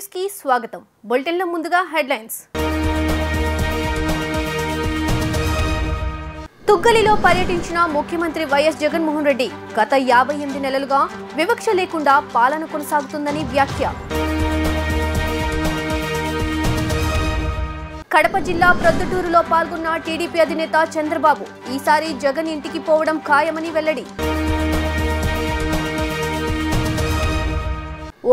News కి స్వాగతం. Bulletin లో ముందుగా హెడ్లైన్స్. తుగ్గలిలో పర్యటించిన ముఖ్యమంత్రి వైఎస్ జగన్మోహన్ రెడ్డి గత 58 నెలలుగా వివక్ష లేకుండా పాలన కొనసాగుతుందని వ్యాఖ్య. కడప జిల్లా ప్రొద్దుటూరులో పాల్గొన్న టీడీపీ అధినేత చంద్రబాబు ఈసారి జగన్ ఇంటికి పోవడం ఖాయమని వెల్లడి.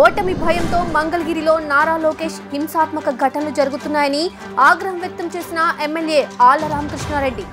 ఓటమి భయంతో మంగళగిరిలో నారా లోకేష్ హింసాత్మక ఘటనలు జరుగుతున్నాయని ఆగ్రహం వ్యక్తం చేసిన ఎమ్మెల్యే ఆళ్ల రామకృష్ణారెడ్డి.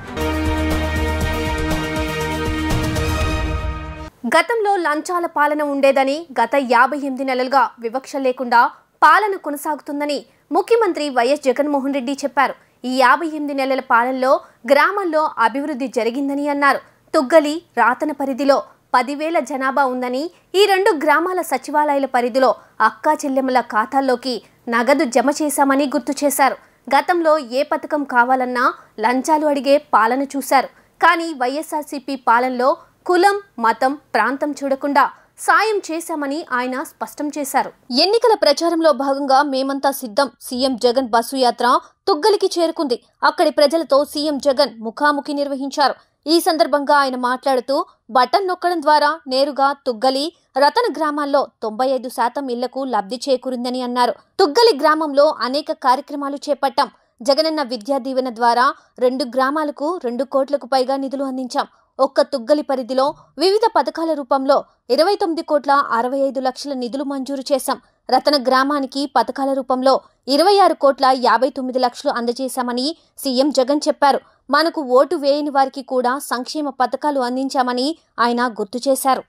గతంలో లంచాల పాలన ఉండేదని, గత 58 నెలలుగా వివక్ష లేకుండా పాలన కొనసాగుతుందని ముఖ్యమంత్రి వైఎస్ జగన్మోహన్ రెడ్డి చెప్పారు. ఈ 58 నెలల పాలనలో గ్రామాల్లో అభివృద్ధి జరిగిందని అన్నారు. తుగ్గలి, రాతన పరిధిలో 10,000 జనాభా ఉందని, ఈ 2 గ్రామాల సచివాలయాల పరిధిలో అక్కా చెల్లెమ్మల ఖాతాల్లోకి నగదు జమ చేశామని గుర్తు చేశారు. గతంలో ఏ పథకం కావాలన్నా లంచాలు అడిగే పాలన చూశారు. కానీ వైఎస్ఆర్సీపీ పాలనలో కులం, మతం, ప్రాంతం చూడకుండా సాయం చేశామని ఆయన స్పష్టం చేశారు. ఎన్నికల ప్రచారంలో భాగంగా మేమంతా సిద్ధం సీఎం జగన్ బస్సు యాత్ర తుగ్గలికి చేరుకుంది. అక్కడి ప్రజలతో సీఎం జగన్ ముఖాముఖి నిర్వహించారు. ఈ సందర్భంగా ఆయన మాట్లాడుతూ బటన్ నొక్కడం ద్వారా నేరుగా తుగ్గలి, రతన గ్రామాల్లో 95% ఇళ్లకు లబ్ధి చేకూరిందని అన్నారు. తుగ్గలి గ్రామంలో అనేక కార్యక్రమాలు చేపట్టాం. జగనన్న విద్యా దీవెన ద్వారా 2 గ్రామాలకు 2 కోట్లకు పైగా నిధులు అందించాం. ఒక్క తుగ్గలి పరిధిలో వివిధ పథకాల రూపంలో 29,65,00,000 నిధులు మంజూరు చేశాం. రతన గ్రామానికి పథకాల రూపంలో 26,59,00,000 అందజేశామని సీఎం జగన్ చెప్పారు. మనకు ఓటు వేయని వారికి కూడా సంక్షేమ పథకాలు అందించామని ఆయన గుర్తు చేశారు.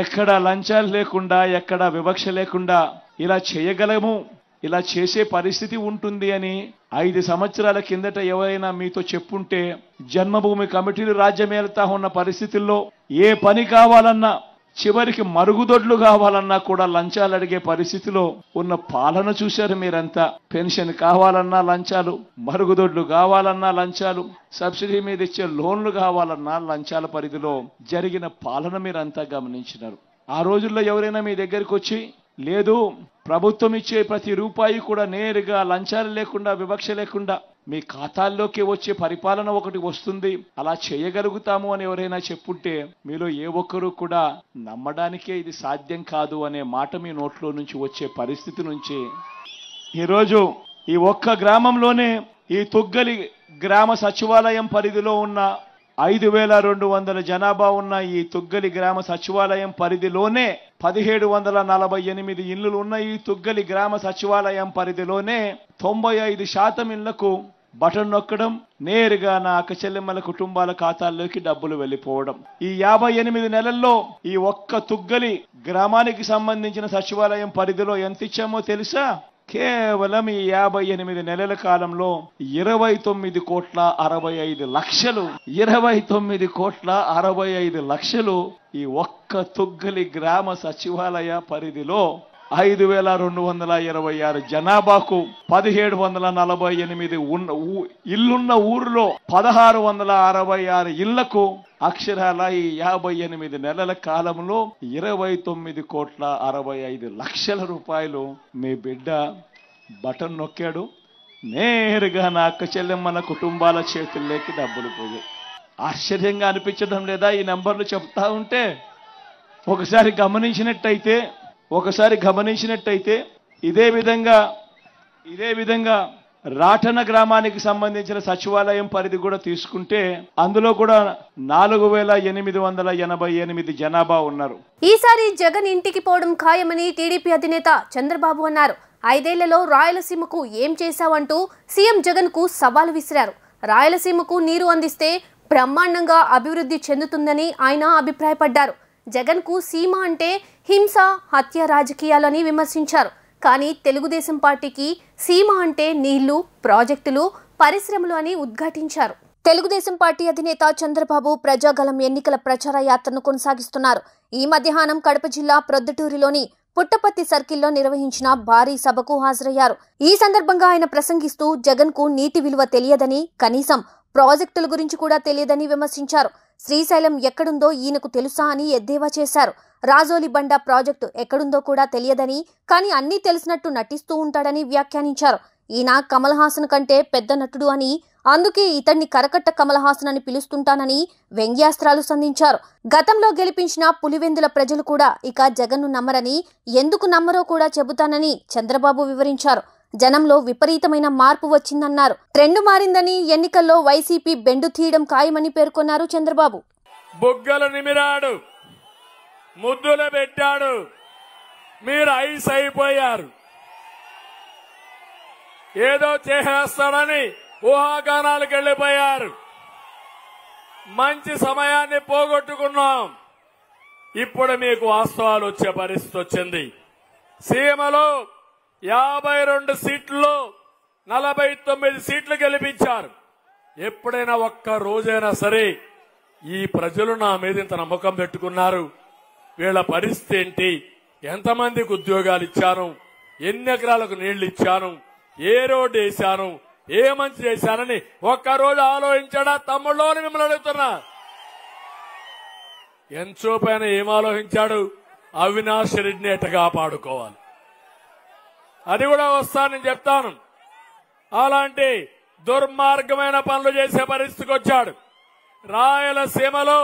ఎక్కడ లంచాలు లేకుండా, ఎక్కడ వివక్ష లేకుండా ఇలా చేయగలము, ఇలా చేసే పరిస్థితి ఉంటుంది అని 5 సంవత్సరాల కిందట ఎవరైనా మీతో చెప్పుంటే, జన్మభూమి కమిటీలు రాజ్యమేలుతా ఉన్న పరిస్థితుల్లో ఏ పని కావాలన్నా, చివరికి మరుగుదొడ్లు కావాలన్నా కూడా లంచాలు అడిగే పరిస్థితిలో ఉన్న పాలన చూశారు మీరంతా. పెన్షన్ కావాలన్నా లంచాలు, మరుగుదొడ్లు కావాలన్నా లంచాలు, సబ్సిడీ మీద ఇచ్చే లోన్లు కావాలన్నా లంచాల పరిధిలో జరిగిన పాలన మీరంతా గమనించినారు. ఆ రోజుల్లో ఎవరైనా మీ దగ్గరికి వచ్చి, లేదు ప్రభుత్వం ఇచ్చే ప్రతి రూపాయి కూడా నేరుగా లంచాలు లేకుండా, వివక్ష లేకుండా మీ ఖాతాల్లోకి వచ్చే పరిపాలన ఒకటి వస్తుంది, అలా చేయగలుగుతాము అని ఎవరైనా చెప్పుంటే మీలో ఏ ఒక్కరూ కూడా నమ్మడానికే ఇది సాధ్యం కాదు అనే మాట మీ నోట్లో నుంచి వచ్చే పరిస్థితి నుంచి ఈరోజు ఈ ఒక్క గ్రామంలోనే, ఈ తుగ్గలి గ్రామ సచివాలయం పరిధిలో ఉన్న 5,200 జనాభా ఉన్న ఈ తుగ్గలి గ్రామ సచివాలయం పరిధిలోనే 1,748 ఇళ్లు ఉన్న ఈ తుగ్గలి గ్రామ సచివాలయం పరిధిలోనే 95% ఇళ్లకు బటన్ నొక్కడం, నేరుగా నా అక్కచెల్లెమ్మల కుటుంబాల ఖాతాల్లోకి డబ్బులు వెళ్ళిపోవడం. ఈ 58 నెలల్లో ఈ ఒక్క తుగ్గలి గ్రామానికి సంబంధించిన సచివాలయం పరిధిలో ఎంత ఇచ్చామో తెలుసా? కేవలం ఈ 58 నెలల కాలంలో 29,65,00,000 29,65,00,000 ఈ ఒక్క తుగ్గలి గ్రామ సచివాలయ పరిధిలో 5,226 జనాభాకు 1,748 ఇల్లున్న ఊరిలో 1,666 ఇళ్లకు అక్షరాల ఈ 58 నెలల కాలంలో 29,65,00,000 రూపాయలు మీ బిడ్డ బటన్ నొక్కాడు, నేరుగా నా అక్క చెల్లెమ్మల కుటుంబాల చేతుల్లోకి డబ్బులు పోయాయి. ఆశ్చర్యంగా అనిపించడం లేదా ఈ నంబర్లు చెప్తా ఉంటే? ఒకసారి గమనించినట్టయితే ఇదే విధంగా రాటన గ్రామానికి సంబంధించిన సచివాలయం పరిధి కూడా తీసుకుంటే అందులో కూడా 4,888 జనాభా ఉన్నారు. ఈసారి జగన్ ఇంటికి పోవడం ఖాయమని టీడీపీ అధినేత చంద్రబాబు అన్నారు. 5 ఏళ్లలో రాయలసీమకు ఏం చేశావంటూ సీఎం జగన్ కు సవాల్ విసిరారు. రాయలసీమకు నీరు అందిస్తే బ్రహ్మాండంగా అభివృద్ధి చెందుతుందని ఆయన అభిప్రాయపడ్డారు. జగన్ కు సీమ అంటే హింస, హత్య రాజకీయాలని విమర్శించారు. కానీ తెలుగుదేశం పార్టీకి సీమ అంటే నీళ్లు, ప్రాజెక్టులు, పరిశ్రమలు అని ఉద్ఘాటించారు. తెలుగుదేశం పార్టీ అధినేత చంద్రబాబు ప్రజాగళం ఎన్నికల ప్రచార యాత్రను కొనసాగిస్తున్నారు. ఈ మధ్యాహ్నం కడప జిల్లా ప్రొద్దుటూరులోని పుట్టపర్తి సర్కిల్లో నిర్వహించిన భారీ సభకు హాజరయ్యారు. ఈ సందర్భంగా ఆయన ప్రసంగిస్తూ జగన్ కు నీటి విలువ తెలియదని, కనీసం ప్రాజెక్టుల గురించి కూడా తెలియదని విమర్శించారు. శ్రీశైలం ఎక్కడుందో ఈయనకు తెలుసా అని ఎద్దేవా చేశారు. రాజోలి బండ ప్రాజెక్టు ఎక్కడుందో కూడా తెలియదని, కానీ అన్నీ తెలిసినట్టు నటిస్తూ ఉంటాడని వ్యాఖ్యానించారు. ఈయన కమల్ హాసన్ కంటే పెద్ద నటుడు అని, అందుకే ఇతన్ని కరకట్ట కమల్ హాసన్ అని పిలుస్తుంటానని వ్యంగ్యాస్త్రాలు సంధించారు. గతంలో గెలిపించిన పులివెందుల ప్రజలు కూడా ఇక జగన్ను నమ్మరని, ఎందుకు నమ్మరో కూడా చెబుతానని చంద్రబాబు వివరించారు. జనంలో విపరీతమైన మార్పు వచ్చిందన్నారు. ట్రెండ్ మారిందని, ఎన్నికల్లో వైసీపీ బెండు తీయడం ఖాయమని పేర్కొన్నారు చంద్రబాబు. బుగ్గలు నిమిరాడు, ముద్దులు పెట్టాడు, మీరు ఐస్ అయిపోయారు. ఏదో చేసేస్తాడని ఊహాగానాలకు వెళ్లిపోయారు. మంచి సమయాన్ని పోగొట్టుకున్నాం. ఇప్పుడు మీకు వాస్తవాలు వచ్చే పరిస్థితి వచ్చింది. సీమలో 52 సీట్లు 49 సీట్లు గెలిపించారు. ఎప్పుడైనా ఒక్క రోజైనా సరే ఈ ప్రజలు నా మీద ఇంత నమ్మకం పెట్టుకున్నారు, వీళ్ళ పరిస్థితి ఏంటి, ఎంతమందికి ఉద్యోగాలు ఇచ్చాను, ఎన్ని ఎకరాలకు నీళ్లు ఇచ్చాను, ఏ రోడ్డు వేశాను, ఏ మంచి చేశానని ఒక్కరోజు ఆలోచించాడా తమ్ముళ్ళు అని మిమ్మల్ని అడుగుతున్నా. ఎంచోపైన ఏం ఆలోచించాడు? అవినాష్ రెడ్డిని ఎట్ట కాపాడుకోవాలి, అది కూడా వస్తానని చెప్తాను. అలాంటి దుర్మార్గమైన పనులు చేసే పరిస్థితికి వచ్చాడు. రాయలసీమలో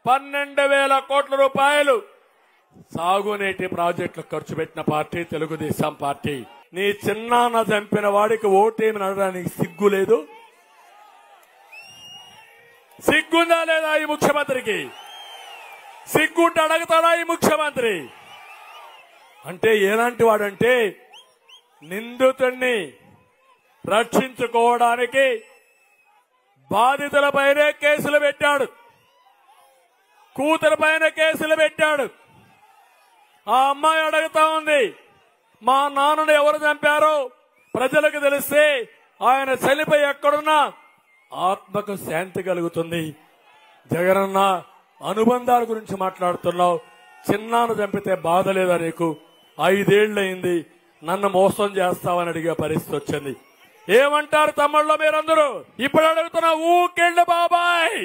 12,000 కోట్ల రూపాయలు సాగునీటి ప్రాజెక్టులకు ఖర్చు పెట్టిన పార్టీ తెలుగుదేశం పార్టీ. నీ చిన్నాన్న చంపిన వాడికి ఓటేమి నడడానికి సిగ్గు లేదు? సిగ్గుందా లేదా ఈ ముఖ్యమంత్రికి? సిగ్గుంటే అడగతాడా ఈ ముఖ్యమంత్రి? అంటే ఎలాంటి వాడంటే నిందితుడిని రక్షించుకోవడానికి బాధితులపైనే కేసులు పెట్టాడు, కూతురుపైన కేసులు పెట్టాడు. ఆ అమ్మాయి అడుగుతా ఉంది, మా నాన్నను ఎవరు చంపారో ప్రజలకు తెలిస్తే ఆయన చనిపోయి ఎక్కడున్నా ఆత్మకు శాంతి కలుగుతుంది. జగనన్న అనుబంధాల గురించి మాట్లాడుతున్నావు. చిన్నాను చంపితే బాధ లేదా నీకు? 5 ఏళ్లయింది, నన్ను మోసం చేస్తావని అడిగే పరిస్థితి వచ్చింది. ఏమంటారు తమ్ముళ్ళు మీరందరూ? ఇప్పుడు అడుగుతున్నా, ఊకెళ్ళి బాబాయ్,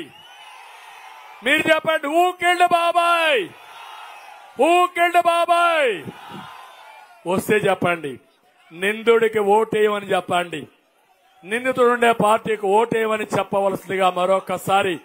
మీరు చెప్పండి, ఊకెళ్ళి బాబాయ్, ఊకెళ్ళి బాబాయ్ వస్తే చెప్పండి. నిందుడికి ఓటేయమని చెప్పండి, నిందితుడుండే పార్టీకి ఓటేయమని చెప్పవలసిందిగా మరొకసారి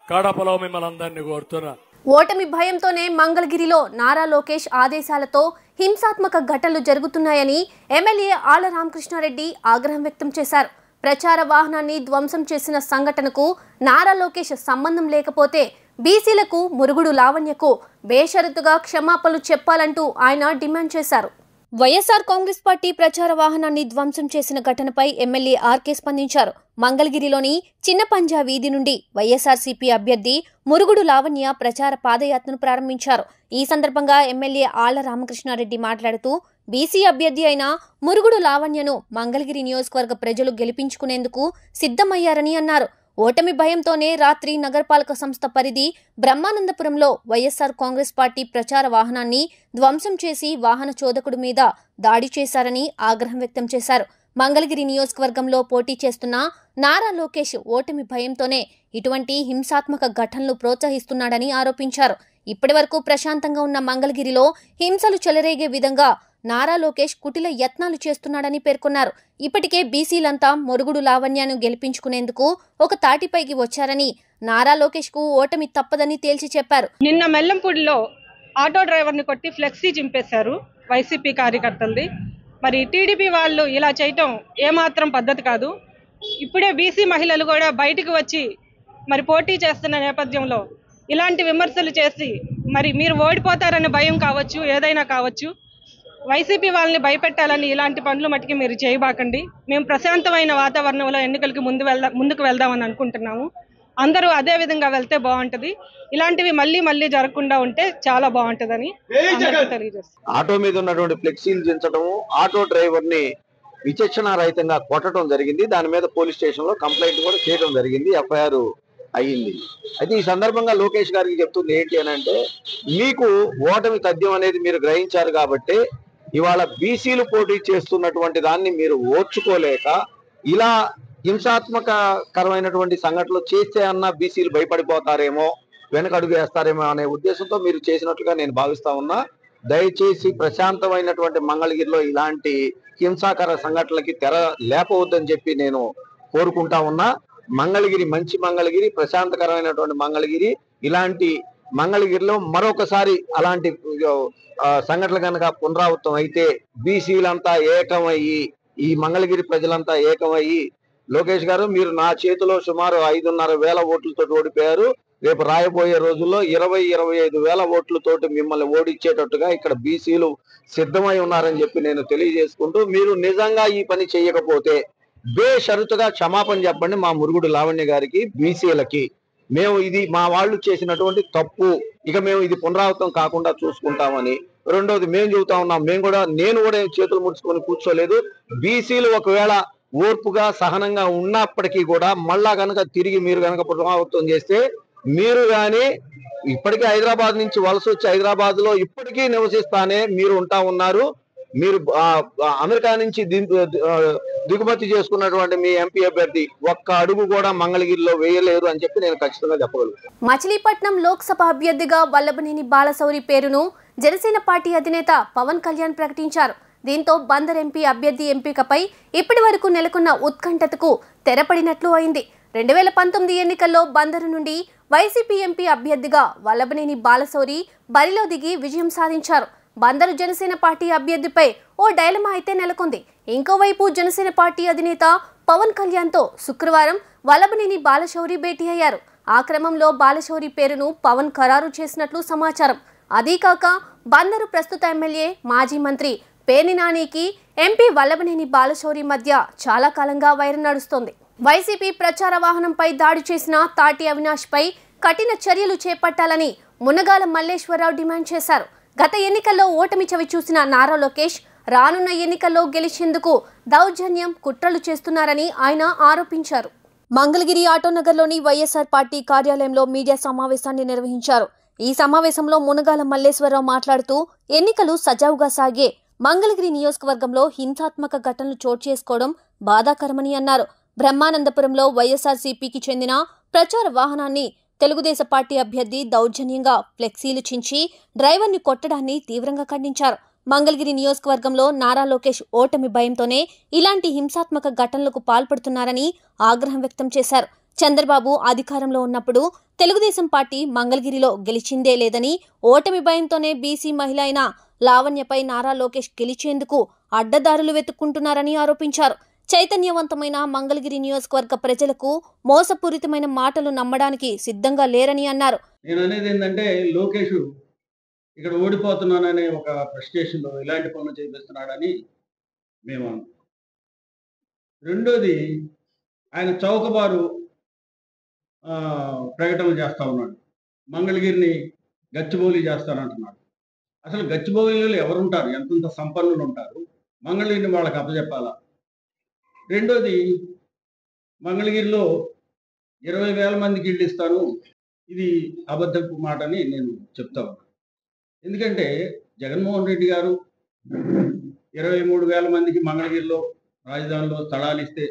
కడపలో మిమ్మల్ని అందరినీ కోరుతున్నా. ఓటమి భయంతోనే మంగళగిరిలో నారా లోకేష్ ఆదేశాలతో హింసాత్మక ఘటనలు జరుగుతున్నాయని ఎమ్మెల్యే ఆళ్ల రామకృష్ణారెడ్డి ఆగ్రహం వ్యక్తం చేశారు. ప్రచార వాహనాన్ని ధ్వంసం చేసిన సంఘటనకు నారా లోకేష్ సంబంధం లేకపోతే బీసీలకు, మురుగుడు లావణ్యకు బేషరతుగా క్షమాపణలు చెప్పాలంటూ ఆయన డిమాండ్ చేశారు. వైఎస్ఆర్ కాంగ్రెస్ పార్టీ ప్రచార వాహనాన్ని ధ్వంసం చేసిన ఘటనపై ఎమ్మెల్యే ఆర్కే స్పందించారు. మంగళగిరిలోని చిన్న పంజా వీధి నుండి వైఎస్ఆర్సీపీ అభ్యర్థి మురుగుడు లావణ్య ప్రచార పాదయాత్రను ప్రారంభించారు. ఈ సందర్భంగా ఎమ్మెల్యే ఆళ్ల రామకృష్ణారెడ్డి మాట్లాడుతూ బీసీ అభ్యర్థి అయిన మురుగుడు లావణ్యను మంగళగిరి నియోజకవర్గ ప్రజలు గెలిపించుకునేందుకు సిద్ధమయ్యారని అన్నారు. ఓటమి భయంతోనే రాత్రి నగరపాలక సంస్థ పరిధి బ్రహ్మానందపురంలో వైఎస్ఆర్ కాంగ్రెస్ పార్టీ ప్రచార వాహనాన్ని ధ్వంసం చేసి వాహన చోదకుడి మీద దాడి చేశారని ఆగ్రహం వ్యక్తం చేశారు. మంగళగిరి నియోజకవర్గంలో పోటీ చేస్తున్న నారా లోకేష్ ఓటమి భయంతోనే ఇటువంటి హింసాత్మక ఘటనలు ప్రోత్సహిస్తున్నాడని ఆరోపించారు. ఇప్పటివరకు ప్రశాంతంగా ఉన్న మంగళగిరిలో హింసలు చెలరేగే విధంగా నారా లోకేష్ కుటిల యత్నాలు చేస్తున్నాడని పేర్కొన్నారు. ఇప్పటికే బీసీలంతా మురుగుడు లావణ్యను గెలిపించుకునేందుకు ఒక తాటిపైకి వచ్చారని, నారా లోకేష్ కు ఓటమి తప్పదని తేల్చి చెప్పారు. నిన్న మెల్లంపూడిలో ఆటో డ్రైవర్ని కొట్టి ఫ్లెక్సీ చింపేశారు వైసీపీ కార్యకర్తలది. మరి టీడీపీ వాళ్ళు ఇలా చేయటం ఏమాత్రం పద్ధతి కాదు. ఇప్పుడే బీసీ మహిళలు కూడా బయటికి వచ్చి మరి పోటీ చేస్తున్న నేపథ్యంలో ఇలాంటి విమర్శలు చేసి మరి మీరు ఓడిపోతారనే భయం కావచ్చు, ఏదైనా కావచ్చు, వైసీపీ వాళ్ళని భయపెట్టాలని ఇలాంటి పనులు మట్టుకి మీరు చేయబాకండి. మేము ప్రశాంతమైన వాతావరణంలో ఎన్నికలకి ముందుకు వెళ్దామని అనుకుంటున్నాము. అందరూ అదే విధంగా వెళ్తే బాగుంటది. ఇలాంటివి మళ్ళీ జరగకుండా ఉంటే చాలా బాగుంటదని తెలియజేస్తాం. ఆటో మీద ఉన్నటువంటి ఫ్లెక్సీలు దించడం, ఆటో డ్రైవర్ ని విచక్షణ రహితంగా కొట్టడం జరిగింది. దాని మీద పోలీస్ స్టేషన్ లో కంప్లైంట్ కూడా చేయడం జరిగింది, ఎఫ్ఐఆర్ అయ్యింది. అయితే ఈ సందర్భంగా లోకేష్ గారికి చెప్తుంది ఏంటి అని అంటే, మీకు ఓటమి తథ్యం అనేది మీరు గ్రహించారు కాబట్టి ఇవాళ బీసీలు పోటీ చేస్తున్నటువంటి దాన్ని మీరు ఓర్చుకోలేక ఇలా హింసాత్మకరమైనటువంటి సంఘటనలు చేస్తే అన్న బీసీలు భయపడిపోతారేమో, వెనకడుగు వేస్తారేమో అనే ఉద్దేశంతో మీరు చేసినట్లుగా నేను భావిస్తా ఉన్నా. దయచేసి ప్రశాంతమైనటువంటి మంగళగిరిలో ఇలాంటి హింసాకర సంఘటనలకి తెర లేపవద్దని చెప్పి నేను కోరుకుంటా ఉన్నా. మంగళగిరి మంచి మంగళగిరి, ప్రశాంతకరమైనటువంటి మంగళగిరి. ఇలాంటి మంగళగిరిలో మరొకసారి అలాంటి సంఘటనలు కనుక పునరావృతం అయితే బీసీలంతా ఏకమయ్యి, ఈ మంగళగిరి ప్రజలంతా ఏకమయ్యి, లోకేష్ గారు మీరు నా చేతిలో సుమారు 5,500 ఓట్లతో ఓడిపోయారు. రేపు రాయబోయే రోజుల్లో 20-25 ఓట్లతోటి మిమ్మల్ని ఓడించేటట్టుగా ఇక్కడ బీసీలు సిద్ధమై ఉన్నారని చెప్పి నేను తెలియజేసుకుంటూ, మీరు నిజంగా ఈ పని చేయకపోతే బేషరతుగా క్షమాపణ చెప్పండి మా మురుగుడు లావణ్య గారికి, బీసీలకి. మేము ఇది మా వాళ్ళు చేసినటువంటి తప్పు, ఇక మేము ఇది పునరావృతం కాకుండా చూసుకుంటామని. రెండోది మేము చెబుతా ఉన్నాం, నేను కూడా చేతులు ముడుచుకొని కూర్చోలేదు. బీసీలు ఒకవేళ ఓర్పుగా సహనంగా ఉన్నప్పటికీ కూడా మళ్ళా కనుక తిరిగి మీరు కనుక పునరావృతం చేస్తే, మీరు కానీ ఇప్పటికీ హైదరాబాద్ నుంచి వలస వచ్చి హైదరాబాద్ లో ఇప్పటికీ నివసిస్తానే మీరు ఉంటా ఉన్నారు. మీరు అమెరికా నుంచి దిగుమతి చేసుకున్నటువంటి మీ ఎంపీ అభ్యర్థి ఒక్క అడుగు కూడా మంగళగిరిలో వేయలేరు అని చెప్పి నేను ఖచ్చితంగా చెప్పగలను. మచిలీపట్నం లోక్సభ అభ్యర్థిగా వల్లభనేని బాలశౌరి పేరును జనసేన పార్టీ అధినేత పవన్ కళ్యాణ్ ప్రకటించారు. దీంతో బందర్ ఎంపీ అభ్యర్థి ఎంపికపై ఇప్పటి వరకు నెలకొన్న ఉత్కంఠతకు తెరపడినట్లు అయింది. 2019 ఎన్నికల్లో బందరు నుండి వైసీపీ ఎంపీ అభ్యర్థిగా వల్లభనేని బాలశౌరి బరిలో దిగి విజయం సాధించారు. బందరు జనసేన పార్టీ అభ్యర్థిపై ఓ డైలమా అయితే నెలకొంది. ఇంకోవైపు జనసేన పార్టీ అధినేత పవన్ కళ్యాణ్తో శుక్రవారం వల్లభనేని బాలశౌరి భేటీ అయ్యారు. ఆ క్రమంలో బాలశౌరి పేరును పవన్ ఖరారు చేసినట్లు సమాచారం. అదీకాక బందరు ప్రస్తుత ఎమ్మెల్యే మాజీ మంత్రి పేర్ని నానికి ఎంపీ వల్లభనేని బాలశౌరి మధ్య చాలా కాలంగా వైరం నడుస్తోంది. వైసీపీ ప్రచార వాహనంపై దాడి చేసిన తాటి అవినాష్పై కఠిన చర్యలు చేపట్టాలని మునగాల మల్లేశ్వరరావు డిమాండ్ చేశారు. గత ఎన్నికల్లో ఓటమి చవి చూసిన నారా లోకేష్ రానున్న ఎన్నికల్లో గెలిచేందుకు దౌర్జన్యం కుట్రలు చేస్తున్నారని ఆయన ఆరోపించారు. మంగళగిరి ఆటోనగర్లోని వైఎస్ఆర్ పార్టీ కార్యాలయంలో మీడియా సమావేశాన్ని నిర్వహించారు. ఈ సమావేశంలో మునగాల మల్లేశ్వరరావు మాట్లాడుతూ ఎన్నికలు సజావుగా సాగే మంగళగిరి నియోజకవర్గంలో హింసాత్మక ఘటనలు చోటు చేసుకోవడం బాధాకరమని అన్నారు. బ్రహ్మానందపురంలో వైఎస్ఆర్సీపీకి చెందిన ప్రచార వాహనాన్ని తెలుగుదేశం పార్టీ అభ్యర్థి దౌర్జన్యంగా ఫ్లెక్సీలు చించి డ్రైవర్ని కొట్టడాన్ని తీవ్రంగా ఖండించారు. మంగళగిరి నియోజకవర్గంలో నారా లోకేష్ ఓటమి భయంతోనే ఇలాంటి హింసాత్మక ఘటనలకు పాల్పడుతున్నారని ఆగ్రహం వ్యక్తం చేశారు. చంద్రబాబు అధికారంలో ఉన్నప్పుడు తెలుగుదేశం పార్టీ మంగళగిరిలో గెలిచిందే లేదని, ఓటమి భయంతోనే బీసీ మహిళ అయిన లావణ్యపై నారా లోకేష్ గెలిచేందుకు అడ్డదారులు వెతుక్కుంటున్నారని ఆరోపించారు. చైతన్యవంతమైన మంగళగిరి నియోజకవర్గ ప్రజలకు మోసపూరితమైన మాటలు నమ్మడానికి సిద్ధంగా లేరని అన్నారు. నేను అనేది ఏంటంటే, లోకేష్ ఇక్కడ ఓడిపోతున్నాననే ఒక ఫ్రస్ట్రేషన్లో ఇలాంటి పనులు చేపిస్తున్నాడని మేము అన్నాం. రెండోది, ఆయన చౌకబారు ప్రకటనలు చేస్తా ఉన్నాడు. మంగళగిరిని గచ్చిబౌలి చేస్తానంటున్నాడు. అసలు గచ్చిబౌలిలో ఎవరుంటారు? ఎంతంత సంపన్నులు ఉంటారు? మంగళగిరిని వాళ్ళకి అప్పచెప్పాలా? రెండోది, మంగళగిరిలో 20,000 మందికి ఇళ్ళు ఇస్తాను, ఇది అబద్ధపు మాట అని నేను చెప్తా ఉన్నాను. ఎందుకంటే జగన్మోహన్ రెడ్డి గారు 23,000 మందికి మంగళగిరిలో రాజధానిలో స్థలాలు ఇస్తే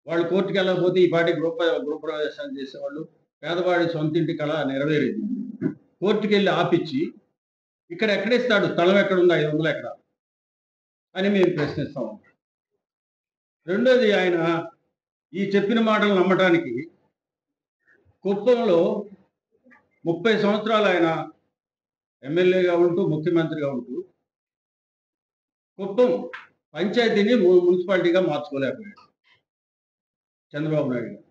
వాళ్ళు కోర్టుకు వెళ్ళకపోతే ఈ పార్టీ గృహప్రవేశాలు చేసేవాళ్ళు, పేదవాడి సొంతింటి కళ నెరవేరేది. కోర్టుకు వెళ్ళి ఆపిచ్చి ఇక్కడ ఎక్కడిస్తాడు? స్థలం ఎక్కడుంది? 500 ఎకరాలు అని మేము ప్రశ్నిస్తాం. రెండోది, ఆయన ఈ చెప్పిన మాటలు నమ్మటానికి కుప్పంలో 30 సంవత్సరాలు ఆయన ఎమ్మెల్యేగా ఉంటూ ముఖ్యమంత్రిగా ఉంటూ కుప్పం పంచాయతీని మున్సిపాలిటీగా మార్చుకోలేకపోయాడు చంద్రబాబు నాయుడు గారు.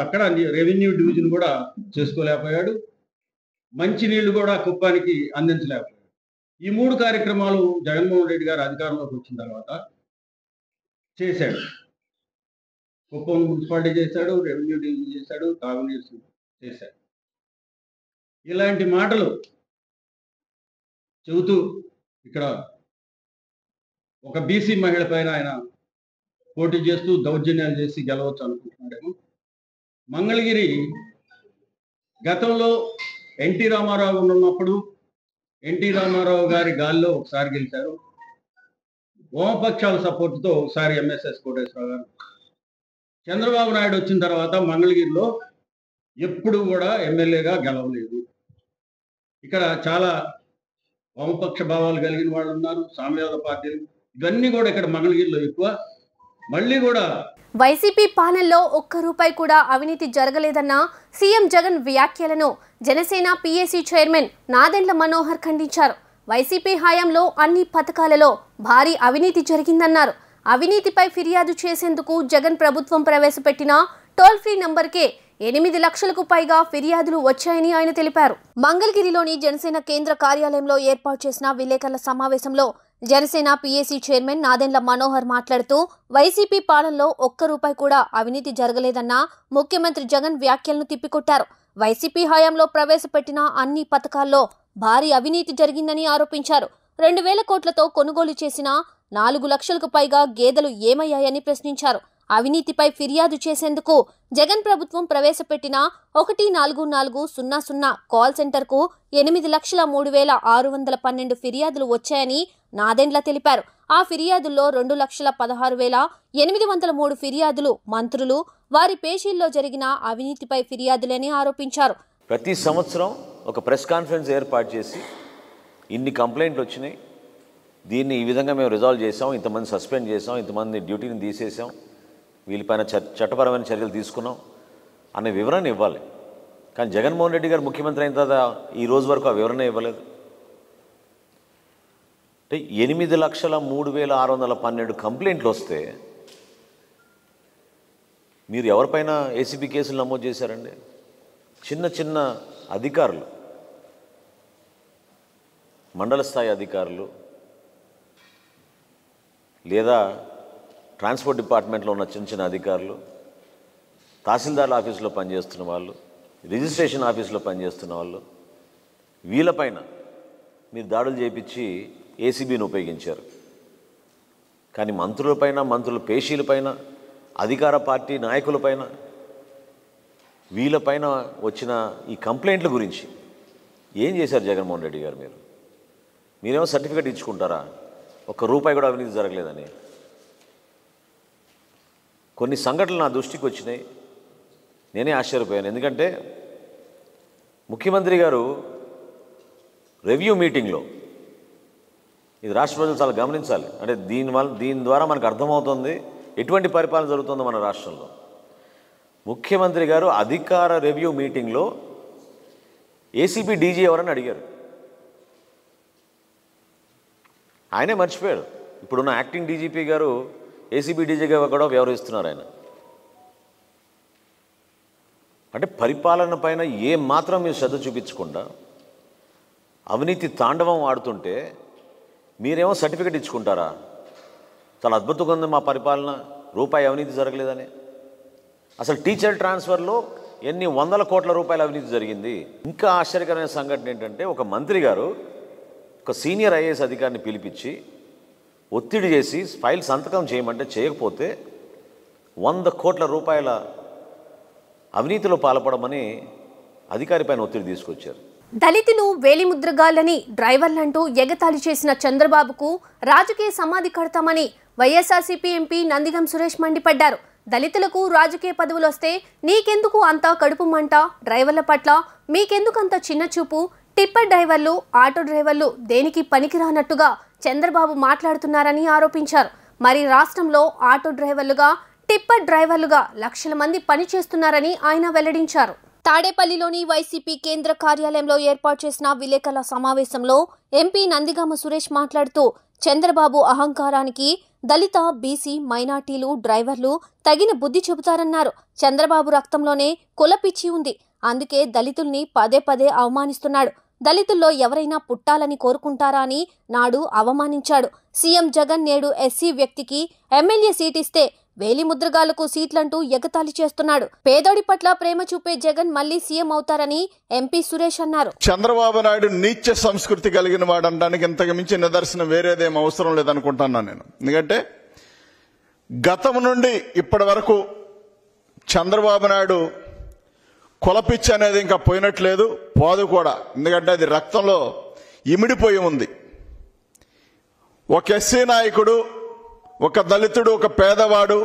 అక్కడ రెవెన్యూ డివిజన్ కూడా చేసుకోలేకపోయాడు. మంచినీళ్లు కూడా కుప్పానికి అందించలేకపోయాడు. ఈ 3 కార్యక్రమాలు జగన్మోహన్ రెడ్డి గారు అధికారంలోకి వచ్చిన తర్వాత చేశాడు. కుప్పం మున్సిపాలిటీ చేశాడు, రెవెన్యూ డివిజన్ చేశాడు, తాగునీరు చేశాడు. ఇలాంటి మాటలు చెబుతూ ఇక్కడ ఒక బీసీ మహిళ పైన ఆయన పోటీ చేస్తూ దౌర్జన్యాలు చేసి గెలవచ్చు అనుకుంటున్నాడేమో. మంగళగిరి గతంలో ఎన్టీ రామారావు ఉన్నప్పుడు ఎన్టీ రామారావు గారి గాల్లో ఒకసారి గెలిచారు. వామపక్షాల సపోర్టుతో ఒకసారి ఎంఎస్ఎస్ కోటేశ్వరరావు గారు, చంద్రబాబు నాయుడు వచ్చిన తర్వాత మంగళగిరిలో ఎప్పుడు కూడా ఎమ్మెల్యేగా గెలవలేదు. ఇక్కడ చాలా వామపక్ష భావాలు కలిగిన వాళ్ళు ఉన్నారు, సామ్యవాద పార్టీలు, ఇవన్నీ కూడా ఇక్కడ మంగళగిరిలో ఎక్కువ. మళ్ళీ కూడా వైసీపీ పాలనలో ఒక్క రూపాయి కూడా అవినీతి జరగలేదన్న సీఎం జగన్ వ్యాఖ్యలను జనసేన పీఏసీ చైర్మన్ నాదెండ్ల మనోహర్ ఖండించారు. వైసీపీ హయాంలో అన్ని పథకాలలో భారీ అవినీతి జరిగిందన్నారు. అవినీతిపై ఫిర్యాదు చేసేందుకు జగన్ ప్రభుత్వం ప్రవేశపెట్టిన టోల్ ఫ్రీ నంబర్కే 8 లక్షలకు పైగా ఫిర్యాదులు వచ్చాయని ఆయన తెలిపారు. మంగళగిరిలోని జనసేన కేంద్ర కార్యాలయంలో ఏర్పాటు చేసిన విలేకరుల సమావేశంలో జనసేన పీఏసీ చైర్మన్ నాదెండ్ల మనోహర్ మాట్లాడుతూ వైసీపీ పాలనలో ఒక్క రూపాయి కూడా అవినీతి జరగలేదన్న ముఖ్యమంత్రి జగన్ వ్యాఖ్యలను తిప్పికొట్టారు. వైసీపీ హయాంలో ప్రవేశపెట్టిన అన్ని పథకాల్లో భారీ అవినీతి జరిగిందని ఆరోపించారు. 2,000 కోట్లతో కొనుగోలు చేసిన 4 లక్షలకు పైగా గేదెలు ఏమయ్యాయని ప్రశ్నించారు. అవినీతిపై ఫిర్యాదు చేసేందుకు జగన్ ప్రభుత్వం ప్రవేశపెట్టిన 144000 కాల్ సెంటర్కు 8,03,612 ఫిర్యాదులు వచ్చాయని నాదెండ్ల తెలిపారు. ఆ ఫిర్యాదుల్లో 2,16,803 ఫిర్యాదులు మంత్రులు, వారి పేషీల్లో జరిగిన అవినీతిపై ఫిర్యాదులని ఆరోపించారు. ప్రతి సంవత్సరం ఒక ప్రెస్ కాన్ఫరెన్స్ ఏర్పాటు చేసి ఇన్ని కంప్లైంట్లు వచ్చినాయి, దీన్ని ఈ విధంగా మేము రిజాల్వ్ చేసాం, ఇంతమంది సస్పెండ్ చేసాం, ఇంతమంది డ్యూటీని తీసేసాం, వీళ్ళపైన చట్టపరమైన చర్యలు తీసుకున్నాం అనే వివరణ ఇవ్వాలి. కానీ జగన్మోహన్ రెడ్డి గారు ముఖ్యమంత్రి అయిన తర్వాత ఈ రోజు వరకు ఆ వివరణ ఇవ్వలేదు. అంటే 8,03,612 కంప్లైంట్లు వస్తే మీరు ఎవరిపైన ఏసీబీ కేసులు నమోదు చేశారండి? చిన్న చిన్న అధికారులు, మండల స్థాయి అధికారులు, లేదా ట్రాన్స్పోర్ట్ డిపార్ట్మెంట్లో ఉన్న చిన్న చిన్న అధికారులు, తహసీల్దార్ ఆఫీసులో పనిచేస్తున్న వాళ్ళు, రిజిస్ట్రేషన్ ఆఫీసులో పనిచేస్తున్న వాళ్ళు, వీళ్ళపైన మీరు దాడులు చేయించి ఏసీబీని ఉపయోగించారు. కానీ మంత్రులపైన, మంత్రుల పేషీలపైన, అధికార పార్టీ నాయకులపైన, వీళ్ళపైన వచ్చిన ఈ కంప్లైంట్ల గురించి ఏం చేశారు జగన్మోహన్ రెడ్డి గారు? మీరేమో సర్టిఫికేట్ ఇచ్చుకుంటారా ఒక్క రూపాయి కూడా అవినీతి జరగలేదని? కొన్ని సంఘటనలు నా దృష్టికి వచ్చినాయి, నేనే ఆశ్చర్యపోయాను. ఎందుకంటే ముఖ్యమంత్రి గారు రివ్యూ మీటింగ్లో, ఇది రాష్ట్ర ప్రజలు చాలా గమనించాలి, అంటే దీని ద్వారా మనకు అర్థమవుతుంది ఎటువంటి పరిపాలన జరుగుతుందో మన రాష్ట్రంలో. ముఖ్యమంత్రి గారు అధికార రివ్యూ మీటింగ్లో ఏసీబీ డీజీ ఎవరని అడిగారు. ఆయనే మర్చిపోయాడు. ఇప్పుడున్న యాక్టింగ్ డీజీపీ గారు ఏసీబీ డీజీగా కూడా వ్యవహరిస్తున్నారు ఆయన. అంటే పరిపాలన పైన ఏ మాత్రం మీరు శ్రద్ధ చూపించకుండా అవినీతి తాండవం ఆడుతుంటే మీరేమో సర్టిఫికెట్ ఇచ్చుకుంటారా? చాలా అద్భుతంగా ఉంది మా పరిపాలన, రూపాయి అవినీతి జరగలేదని. అసలు టీచర్ ట్రాన్స్ఫర్లో ఎన్ని 100 కోట్ల రూపాయల అవినీతి జరిగింది. ఇంకా ఆశ్చర్యకరమైన సంఘటన ఏంటంటే, ఒక మంత్రి గారు ఒక సీనియర్ ఐఏఎస్ అధికారిని పిలిపించి ఒత్తిడి చేసి ఫైల్ సంతకం చేయమంటే చేయకపోతే 100 కోట్ల రూపాయల అవినీతిలో పాల్పడమని అధికారి పైన ఒత్తిడి తీసుకొచ్చారు. దళితులు వేలిముద్రగాళ్లని డ్రైవర్లంటూ ఎగతాళి చేసిన చంద్రబాబుకు రాజకీయ సమాధి కడతామని వైఎస్ఆర్సీపీ ఎంపీ నందిగం సురేష్ మండిపడ్డారు. దళితులకు రాజకీయ పదవులు వస్తే నీకెందుకు అంత కడుపు మంట? డ్రైవర్ల పట్ల మీకెందుకంత చిన్న చూపు? టిప్పర్ డ్రైవర్లు, ఆటో డ్రైవర్లు దేనికి పనికిరానట్టుగా చంద్రబాబు మాట్లాడుతున్నారని ఆరోపించారు. మరి రాష్ట్రంలో ఆటో డ్రైవర్లుగా, టిప్పర్ డ్రైవర్లుగా లక్షల మంది పనిచేస్తున్నారని ఆయన వెల్లడించారు. తాడేపల్లిలోని వైసీపీ కేంద్ర కార్యాలయంలో ఏర్పాటు చేసిన విలేకరుల సమావేశంలో ఎంపీ నందిగామ సురేష్ మాట్లాడుతూ, చంద్రబాబు అహంకారానికి దళిత, బీసీ, మైనార్టీలు, డ్రైవర్లు తగిన బుద్ధి చెబుతారన్నారు. చంద్రబాబు రక్తంలోనే కులపిచ్చి ఉంది, అందుకే దళితుల్ని పదే పదే అవమానిస్తున్నాడు. దళితుల్లో ఎవరైనా పుట్టాలని కోరుకుంటారా అని నాడు అవమానించాడు. సీఎం జగన్ నేడు ఎస్సీ వ్యక్తికి ఎమ్మెల్యే సీటిస్తే వేలిముద్రగాళ్లకు సీట్లంటూ ఎగతాళి చేస్తున్నాడు. పేదోడి పట్ల ప్రేమ చూపే జగన్ మళ్లీ సీఎం అవుతారని ఎంపీ సురేష్ అన్నారు. చంద్రబాబు నాయుడు నీచ సంస్కృతి కలిగిన వాడు అనడానికి ఇంతకు మించి నిదర్శనం వేరేదేం అవసరం లేదనుకుంటున్నాను నేను. ఎందుకంటే గతం నుండి ఇప్పటి వరకు చంద్రబాబు నాయుడు కులపిచ్చి అనేది ఇంకా పోయినట్లేదు, పోదు కూడా. ఎందుకంటే అది రక్తంలో ఇమిడిపోయి ఉంది. ఒక ఎస్సీ నాయకుడు ఒక దళితుడు, ఒక పేదవాడు,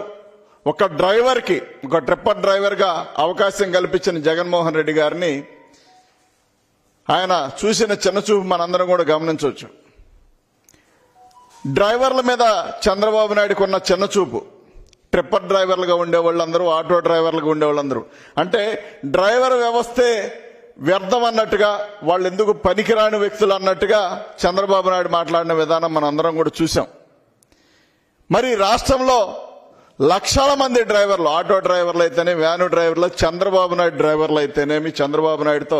ఒక డ్రైవర్కి, ఒక ట్రిప్పర్ డ్రైవర్గా అవకాశం కల్పించిన జగన్మోహన్ రెడ్డి గారిని ఆయన చూసిన చిన్నచూపు మనందరం కూడా గమనించవచ్చు. డ్రైవర్ల మీద చంద్రబాబు నాయుడుకు ఉన్న చిన్నచూపు, ట్రిప్పర్ డ్రైవర్లుగా ఉండేవాళ్ళందరూ, ఆటో డ్రైవర్లుగా ఉండేవాళ్ళందరూ, అంటే డ్రైవర్ వ్యవస్థే వ్యర్థం అన్నట్టుగా, వాళ్ళు ఎందుకు పనికిరాని వ్యక్తులు అన్నట్టుగా చంద్రబాబు నాయుడు మాట్లాడిన విధానం మనం అందరం కూడా చూసాం. మరి రాష్ట్రంలో లక్షల మంది డ్రైవర్లు, ఆటో డ్రైవర్లు అయితేనే, వ్యాను డ్రైవర్లు, చంద్రబాబు నాయుడు డ్రైవర్లు అయితేనేమి, చంద్రబాబు నాయుడుతో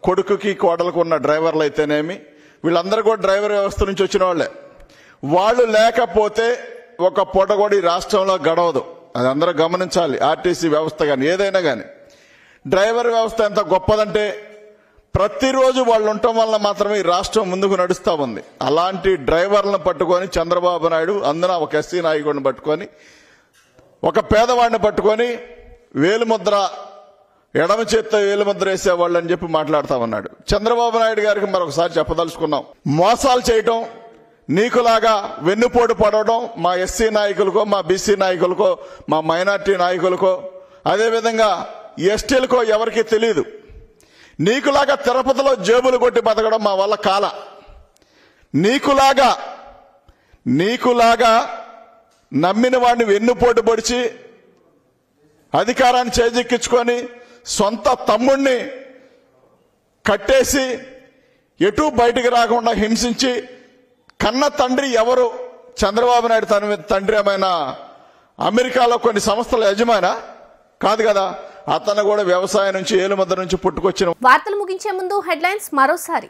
కొడుకుకి కోడలకు ఉన్న డ్రైవర్లు అయితేనేమి, వీళ్ళందరూ కూడా డ్రైవర్ వ్యవస్థ నుంచి వచ్చిన వాళ్ళే. వాళ్ళు లేకపోతే ఒక పూట కూడా ఈ రాష్ట్రంలో గడవదు. అది అందరూ గమనించాలి. ఆర్టీసీ వ్యవస్థ కానీ ఏదైనా కానీ డ్రైవర్ వ్యవస్థ ఎంత గొప్పదంటే ప్రతిరోజు వాళ్ళు ఉండటం వల్ల మాత్రమే ఈ రాష్ట్రం ముందుకు నడుస్తూ ఉంది. అలాంటి డ్రైవర్లను పట్టుకొని చంద్రబాబు నాయుడు, అందున ఒక ఎస్సీ నాయకుడిని పట్టుకొని, ఒక పేదవాడిని పట్టుకొని వేలుముద్ర, ఎడమ చేత్తో వేలుముద్ర వేసేవాళ్ళు అని చెప్పి మాట్లాడుతూ ఉన్నాడు. చంద్రబాబు నాయుడు గారికి మరొకసారి చెప్పదలుచుకున్నాం, మోసాలు చేయటం, నీకులాగా వెన్నుపోటు పడవడం మా ఎస్సీ నాయకులకో, మా బీసీ నాయకులకో, మా మైనార్టీ నాయకులకో, అదేవిధంగా ఎస్టీలకో ఎవరికీ తెలియదు. నీకులాగా తిరుపతిలో జేబులు కొట్టి బతకడం మా వల్ల కాల. నీకులాగా నమ్మిన వాడిని వెన్నుపోటు పొడిచి అధికారాన్ని చేజిక్కించుకొని సొంత తమ్ముణ్ణి కట్టేసి ఎటూ బయటికి రాకుండా హింసించి కన్న తండ్రి ఎవరు? చంద్రబాబు నాయుడు తండ్రి ఏమైనా అమెరికాలో కొన్ని సంస్థల యజమానా? కాదు కదా. అతను కూడా వ్యవసాయం నుంచి, ఏలుముద్ర నుంచి పుట్టుకొచ్చిన. వార్తలు ముగించే ముందు హెడ్లైన్స్ మరోసారి.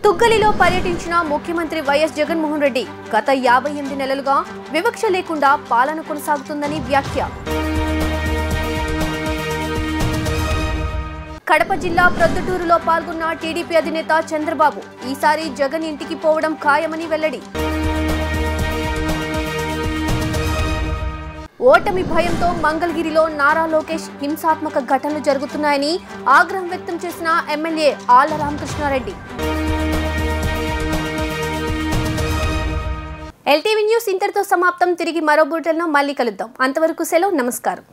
తుగ్గలిలో పర్యటించిన ముఖ్యమంత్రి వైఎస్ జగన్మోహన్ రెడ్డి గత 58 నెలలుగా వివక్ష లేకుండా పాలన కొనసాగుతుందని వ్యాఖ్య. కడప జిల్లా ప్రొద్దుటూరులో పాల్గొన్న టీడీపీ అధినేత చంద్రబాబు ఈసారి జగన్ ఇంటికి పోవడం ఖాయమని వెల్లడి. ఓటమి భయంతో మంగళగిరిలో నారా లోకేష్ హింసాత్మక ఘటనలు జరుగుతున్నాయని ఆగ్రహం వ్యక్తం చేసిన MLA Alla Ramakrishna Reddy. LTV news ఇంతటితో సమాప్తం. తిరిగి మరో బులెటిన్లో మళ్ళీ కలుద్దాం. అంతవరకు సెలవు. నమస్కారం.